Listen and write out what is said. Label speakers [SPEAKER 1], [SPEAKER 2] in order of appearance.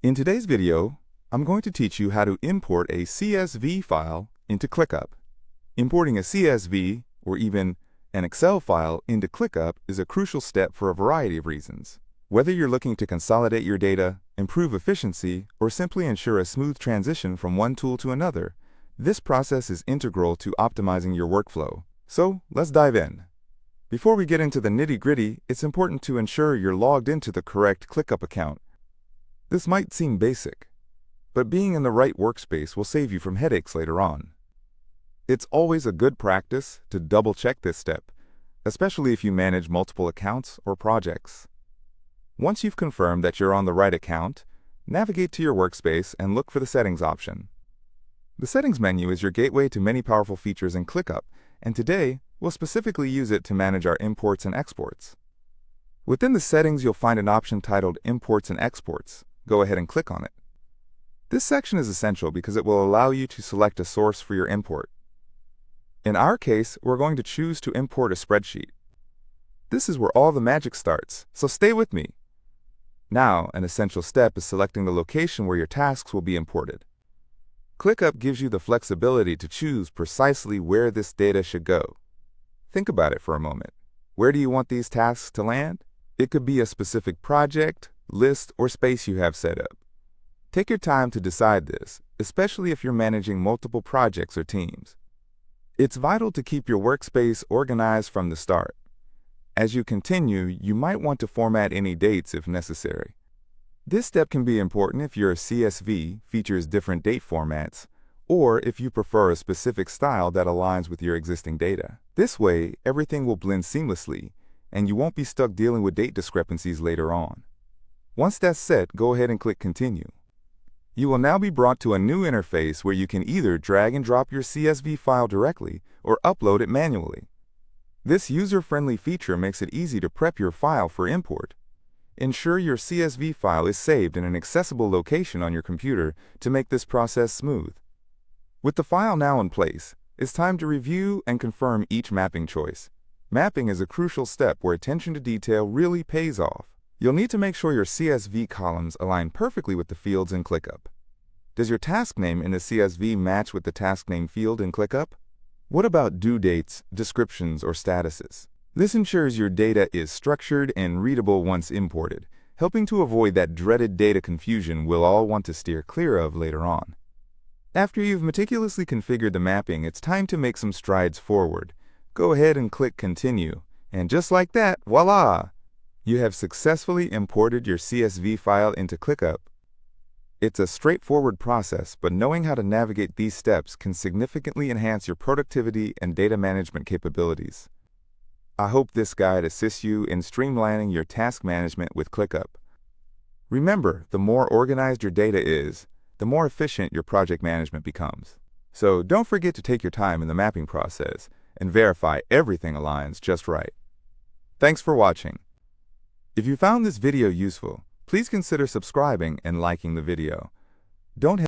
[SPEAKER 1] In today's video, I'm going to teach you how to import a CSV file into ClickUp. Importing a CSV, or even an Excel file, into ClickUp is a crucial step for a variety of reasons. Whether you're looking to consolidate your data, improve efficiency, or simply ensure a smooth transition from one tool to another, this process is integral to optimizing your workflow. So, let's dive in. Before we get into the nitty-gritty, it's important to ensure you're logged into the correct ClickUp account. This might seem basic, but being in the right workspace will save you from headaches later on. It's always a good practice to double-check this step, especially if you manage multiple accounts or projects. Once you've confirmed that you're on the right account, navigate to your workspace and look for the Settings option. The Settings menu is your gateway to many powerful features in ClickUp, and today, we'll specifically use it to manage our imports and exports. Within the settings, you'll find an option titled Imports and Exports. Go ahead and click on it. This section is essential because it will allow you to select a source for your import. In our case, we're going to choose to import a spreadsheet. This is where all the magic starts, so stay with me. Now, an essential step is selecting the location where your tasks will be imported. ClickUp gives you the flexibility to choose precisely where this data should go. Think about it for a moment. Where do you want these tasks to land? It could be a specific project, list, or space you have set up. Take your time to decide this, especially if you're managing multiple projects or teams. It's vital to keep your workspace organized from the start. As you continue, you might want to format any dates if necessary. This step can be important if your CSV features different date formats, or if you prefer a specific style that aligns with your existing data. This way, everything will blend seamlessly, and you won't be stuck dealing with date discrepancies later on. Once that's set, go ahead and click Continue. You will now be brought to a new interface where you can either drag and drop your CSV file directly or upload it manually. This user-friendly feature makes it easy to prep your file for import. Ensure your CSV file is saved in an accessible location on your computer to make this process smooth. With the file now in place, it's time to review and confirm each mapping choice. Mapping is a crucial step where attention to detail really pays off. You'll need to make sure your CSV columns align perfectly with the fields in ClickUp. Does your task name in the CSV match with the task name field in ClickUp? What about due dates, descriptions, or statuses? This ensures your data is structured and readable once imported, helping to avoid that dreaded data confusion we'll all want to steer clear of later on. After you've meticulously configured the mapping, it's time to make some strides forward. Go ahead and click Continue, and just like that, voila! You have successfully imported your CSV file into ClickUp. It's a straightforward process, but knowing how to navigate these steps can significantly enhance your productivity and data management capabilities. I hope this guide assists you in streamlining your task management with ClickUp. Remember, the more organized your data is, the more efficient your project management becomes. So don't forget to take your time in the mapping process and verify everything aligns just right. Thanks for watching. If you found this video useful, please consider subscribing and liking the video. Don't